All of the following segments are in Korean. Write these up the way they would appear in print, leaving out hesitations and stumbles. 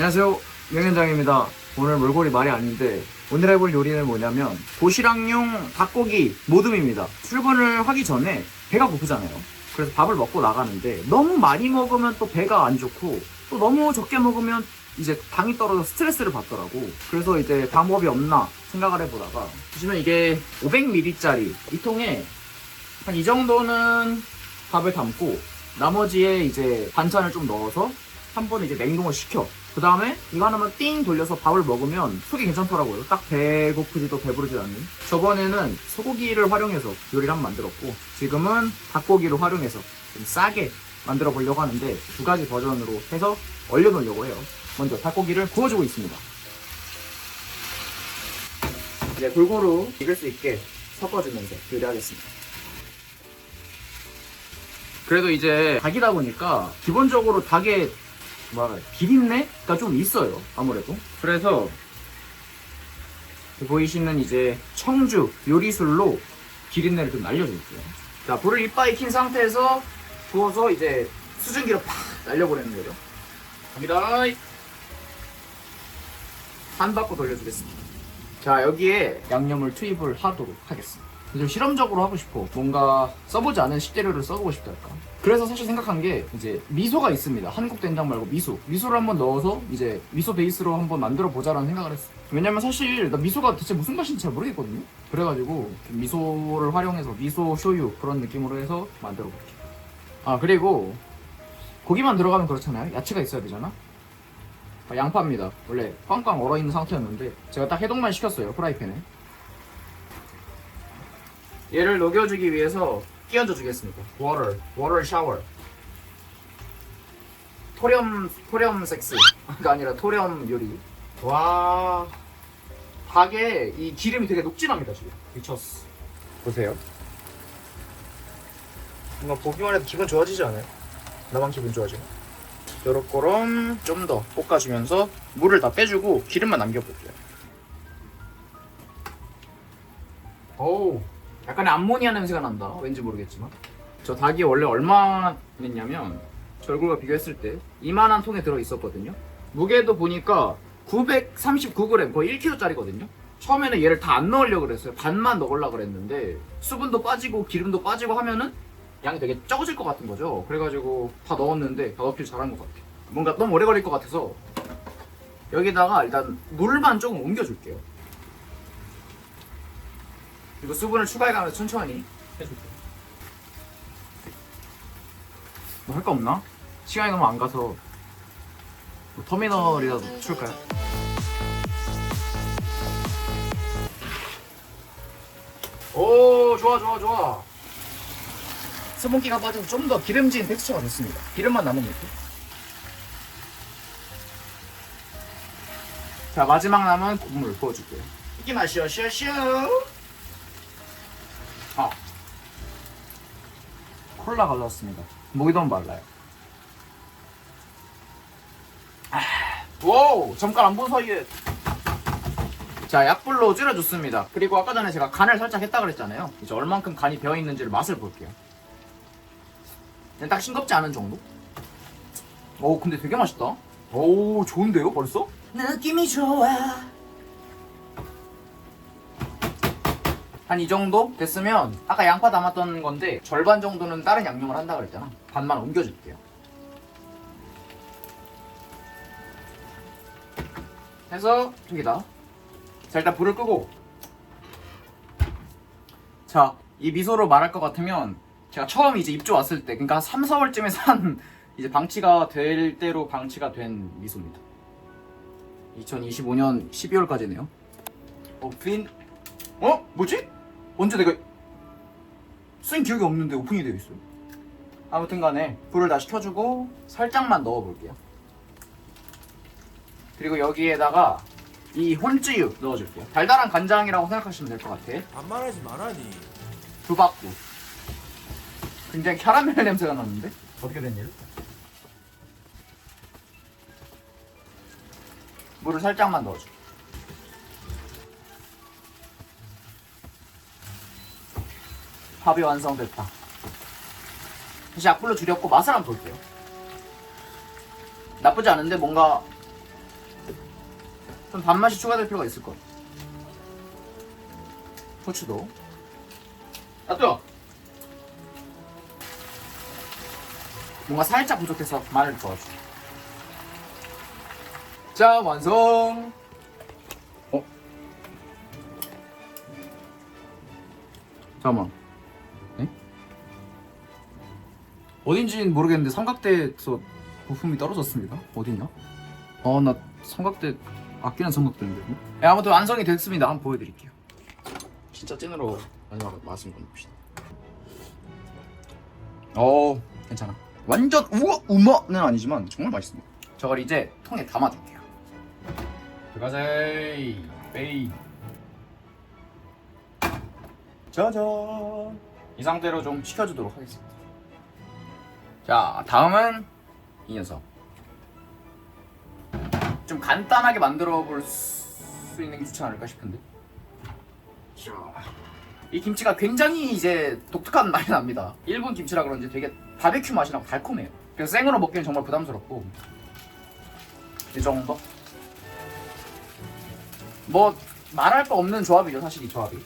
안녕하세요, 명현장입니다. 오늘 몰골이 말이 아닌데 오늘 해볼 요리는 뭐냐면 도시락용 닭고기 모듬입니다. 출근을 하기 전에 배가 고프잖아요. 그래서 밥을 먹고 나가는데 너무 많이 먹으면 또 배가 안 좋고 또 너무 적게 먹으면 이제 당이 떨어져 스트레스를 받더라고. 그래서 이제 방법이 없나 생각을 해보다가 보시면 이게 500ml짜리 이 통에 한 이 정도는 밥을 담고 나머지에 이제 반찬을 좀 넣어서 한 번에 이제 냉동을 시켜. 그 다음에 이거 하나만 띵 돌려서 밥을 먹으면 속이 괜찮더라고요. 딱 배고프지도 배부르지도 않는. 저번에는 소고기를 활용해서 요리를 한번 만들었고 지금은 닭고기를 활용해서 좀 싸게 만들어 보려고 하는데 두 가지 버전으로 해서 얼려놓으려고 해요. 먼저 닭고기를 구워주고 있습니다. 이제 골고루 익을 수 있게 섞어주면서 요리하겠습니다. 그래도 이제 닭이다 보니까 기본적으로 닭의 비린내가 좀 있어요. 아무래도. 그래서 보이시는 이제 청주 요리술로 비린내를 좀 날려줄게요. 자, 불을 이빠이 킨 상태에서 부어서 이제 수증기로 팍 날려보내는 거죠. 갑니다. 반 바꿔 돌려주겠습니다. 자, 여기에 양념을 투입을 하도록 하겠습니다. 좀 실험적으로 하고 싶어. 뭔가 써보지 않은 식재료를 써보고 싶달까. 그래서 사실 생각한 게 이제 미소가 있습니다. 한국 된장 말고 미소를 한번 넣어서 이제 미소 베이스로 한번 만들어 보자라는 생각을 했어. 왜냐면 사실 나 미소가 대체 무슨 맛인지 잘 모르겠거든요. 그래가지고 미소를 활용해서 미소 쇼유 그런 느낌으로 해서 만들어 볼게요. 아, 그리고 고기만 들어가면 그렇잖아요. 야채가 있어야 되잖아. 양파입니다. 원래 꽝꽝 얼어있는 상태였는데 제가 딱 해동만 시켰어요, 프라이팬에. 얘를 녹여주기 위해서 끼얹어 주겠습니다. 워터 샤워. 토렴 섹스. 가 아니라 토렴 요리. 와, 닭에 이 기름이 되게 녹진합니다 지금. 미쳤어. 보세요. 뭔가 보기만 해도 기분 좋아지지 않아요? 나만 기분 좋아지나? 요렇게럼 좀 더 볶아주면서 물을 다 빼주고 기름만 남겨볼게요. 오우, 약간의 암모니아 냄새가 난다. 왠지 모르겠지만. 저 닭이 원래 얼마 냈냐면 저 얼굴과 비교했을 때 이만한 통에 들어있었거든요. 무게도 보니까 939g, 거의 1kg짜리거든요. 처음에는 얘를 다 안 넣으려고 그랬어요. 반만 넣으려고 그랬는데 수분도 빠지고 기름도 빠지고 하면은 양이 되게 적어질 것 같은 거죠. 그래가지고 다 넣었는데 다 넣길 잘한 것 같아요. 뭔가 너무 오래 걸릴 것 같아서 여기다가 일단 물만 조금 옮겨줄게요. 그리고 수분을 추가해가면서 천천히 해줄게요. 뭐 할 거 없나? 시간이 너무 안 가서 뭐 터미널이라도 출까요? 오, 좋아. 수분기가 빠져서 좀 더 기름진 텍스처가 됐습니다. 기름만 남은 느낌. 자, 마지막 남은 국물 부어줄게요. 이게 맛이요, 쇼쇼. 콜라 가져왔습니다. 목이 너무 말라요. 와우, 잠깐 안 본 사이에. 자, 약불로 줄여줬습니다. 그리고 아까 전에 제가 간을 살짝 했다 그랬잖아요. 이제 얼만큼 간이 배어있는지를 맛을 볼게요. 딱 싱겁지 않은 정도? 오, 근데 되게 맛있다. 오, 좋은데요, 벌써? 느낌이 좋아. 한 이 정도 됐으면 아까 양파 담았던 건데 절반 정도는 다른 양념을 한다 그랬잖아. 반만 옮겨줄게요. 해서 여기다. 자, 일단 불을 끄고. 자, 이 미소로 말할 것 같으면 제가 처음 이제 입주 왔을 때, 그러니까 한 3, 4월쯤에 산 이제 방치가 될 대로 방치가 된 미소입니다. 2025년 12월까지네요. 뭐지? 언제 내가 쓴 기억이 없는데 오픈이 되어 있어요. 아무튼 간에 불을 다시 켜주고 살짝만 넣어볼게요. 그리고 여기에다가 이 혼쯔유 넣어줄게요. 달달한 간장이라고 생각하시면 될 것 같아. 반말하지 말아니. 두박구. 굉장히 캐러멜 냄새가 나는데? 어떻게 된 일? 물을 살짝만 넣어줘. 밥이 완성됐다. 다시 약불로 줄였고 맛을 한번 볼게요. 나쁘지 않은데 뭔가 좀 단맛이 추가될 필요가 있을 것. 후추도. 아 뜨거. 뭔가 살짝 부족해서 마늘 넣어줘. 자 완성. 잠깐만. 에? 어딘지는 모르겠는데 삼각대에서 부품이 떨어졌습니다. 어딨냐? 나 삼각대 아끼는 삼각대인데. 네, 아무튼 완성이 됐습니다. 한번 보여드릴게요. 진짜 찐으로 마지막 맛을 좀 봅시다. 괜찮아. 완전 우마는 아니지만 정말 맛있습니다. 저걸 이제 통에 담아줄게요. 들어가세이 베이. 짜잔. 이 상태로 좀 식혀주도록 하겠습니다. 자, 다음은 이 녀석. 좀 간단하게 만들어 볼 수 있는 게 좋지 않을까 싶은데. 자, 이 김치가 굉장히 이제 독특한 맛이 납니다. 일본 김치라 그런지 되게 바베큐 맛이 나고 달콤해요. 그래서 생으로 먹기는 정말 부담스럽고. 이 정도? 뭐 말할 거 없는 조합이죠, 사실 이 조합이.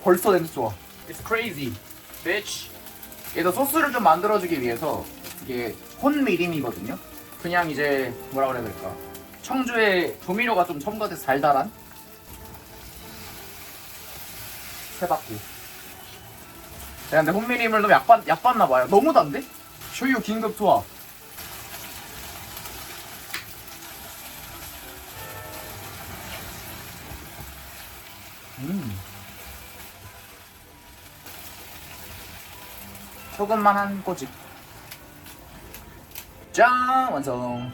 벌써 냄새 좋아. It's crazy, bitch. 얘도 소스를 좀 만들어주기 위해서 이게 혼미림이거든요. 그냥 이제 뭐라 그래야 될까? 청주에 조미료가 좀 첨가돼서 달달한 세바꾸. 내가 근데 혼미림을 너무 약봤나봐요. 너무 단데? 쇼유 긴급 투하. 소금만 한 꼬집. 짠! 완성.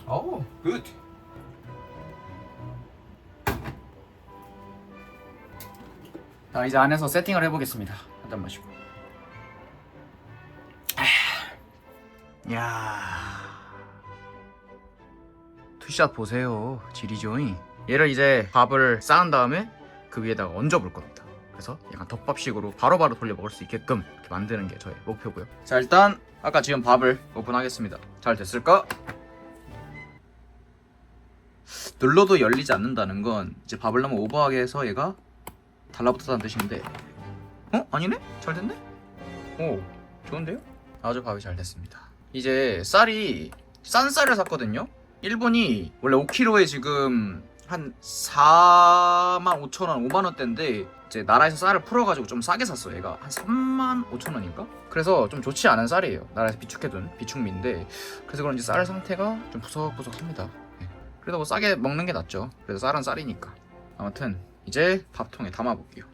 오, 굿. 자, 이제 안에서 세팅을 해보겠습니다. 한잔 마시고. 이야. 투샷 보세요. 지리죠잉. 얘를 이제 밥을 쌓은 다음에 그 위에다가 얹어볼 겁니다. 그래서 약간 덮밥식으로 바로바로 돌려 먹을 수 있게끔 이렇게 만드는 게 저의 목표고요. 자, 일단 아까 지금 밥을 오픈하겠습니다. 잘 됐을까? 눌러도 열리지 않는다는 건 이제 밥을 너무 오버하게 해서 얘가 달라붙었다는 뜻인데, 아니네? 잘 됐네? 오, 좋은데요? 아주 밥이 잘 됐습니다. 이제 쌀이 싼 쌀을 샀거든요. 일본이 원래 5kg에 지금 한 45,000원, 5만원대인데 이제 나라에서 쌀을 풀어가지고 좀 싸게 샀어. 얘가 한 35,000원인가? 그래서 좀 좋지 않은 쌀이에요. 나라에서 비축해둔 비축미인데, 그래서 그런지 쌀 상태가 좀 부석부석합니다. 그래도 뭐 싸게 먹는 게 낫죠. 그래서 쌀은 쌀이니까. 아무튼 이제 밥통에 담아볼게요.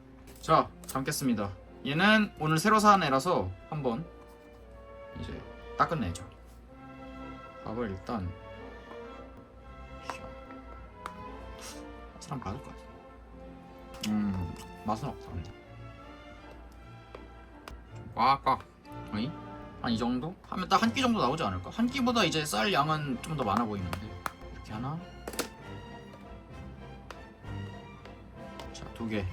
자, 담겠습니다. 얘는 오늘 새로 산 애라서 한번 이제 닦아내죠. 밥을 일단 맛을 한번 봐줄 것 같아. 맛은 없어. 꽉꽉. 어이? 한 이 정도? 하면 딱 한 끼 정도 나오지 않을까? 한 끼보다 이제 쌀 양은 좀 더 많아 보이는데. 이렇게 하나. 자, 2개.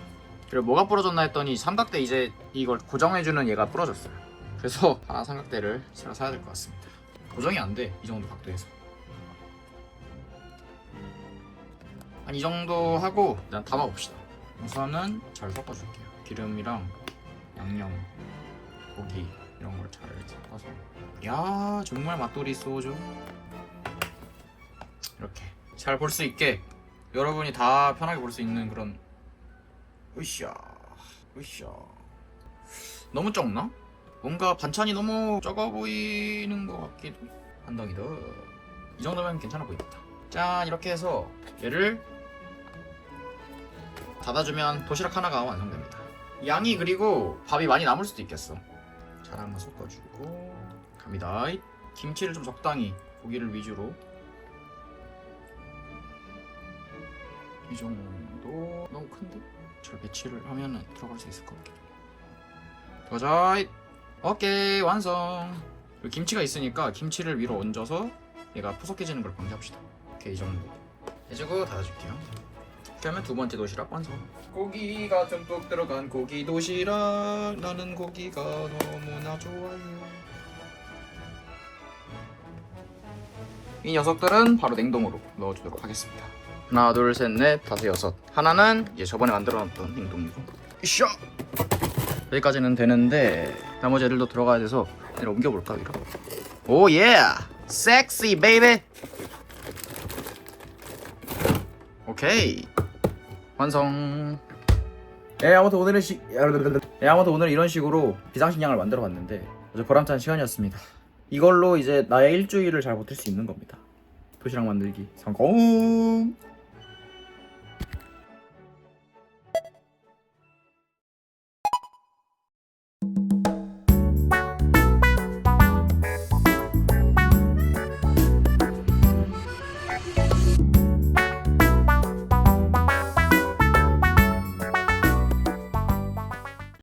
그리고 뭐가 부러졌나 했더니 삼각대 이제 이걸 고정해주는 얘가 부러졌어요. 그래서 하나 삼각대를 새로 사야 될 것 같습니다. 고정이 안 돼. 이 정도 각도에서. 한 이 정도 하고 일단 담아봅시다. 우선은 잘 섞어줄게요. 기름이랑 양념, 고기 이런 걸 잘 섞어서. 야, 정말 맛돌이 소주. 이렇게 잘 볼 수 있게 여러분이 다 편하게 볼 수 있는 그런. 으쌰. 너무 적나? 뭔가 반찬이 너무 적어 보이는 것 같기도. 한 덩이 더. 이 정도면 괜찮아 보입니다. 짠, 이렇게 해서 얘를 닫아주면 도시락 하나가 완성됩니다. 양이 그리고 밥이 많이 남을 수도 있겠어. 잘 한번 섞어주고 갑니다. 김치를 좀 적당히, 고기를 위주로. 이 정도. 너무 큰데? 잘 배치를 하면 들어갈 수 있을 것 같기도. 가자. 오케이, 완성. 김치가 있으니까 김치를 위로 얹어서 얘가 푸석해지는 걸 방지합시다. 오케이, 이 정도 해주고 닫아줄게요. 이렇게 하면 두 번째 도시락 완성. 고기가 듬뿍 들어간 고기 도시락. 나는 고기가 너무나 좋아요. 이 녀석들은 바로 냉동으로 넣어주도록 하겠습니다. 하나, 둘, 셋, 넷, 다섯, 여섯. 하나는 이제 저번에 만들어놨던 냉동이고. 이쇼! 여기까지는 되는데 나머지 애들도 들어가야 돼서 얘를 옮겨볼까 위로? 오 예! 섹시 베이비! 오케이 완성. 아무튼 오늘은 이런 식으로 비상식량을 만들어봤는데 아주 보람찬 시간이었습니다. 이걸로 이제 나의 일주일을 잘 버틸 수 있는 겁니다. 도시락 만들기 성공!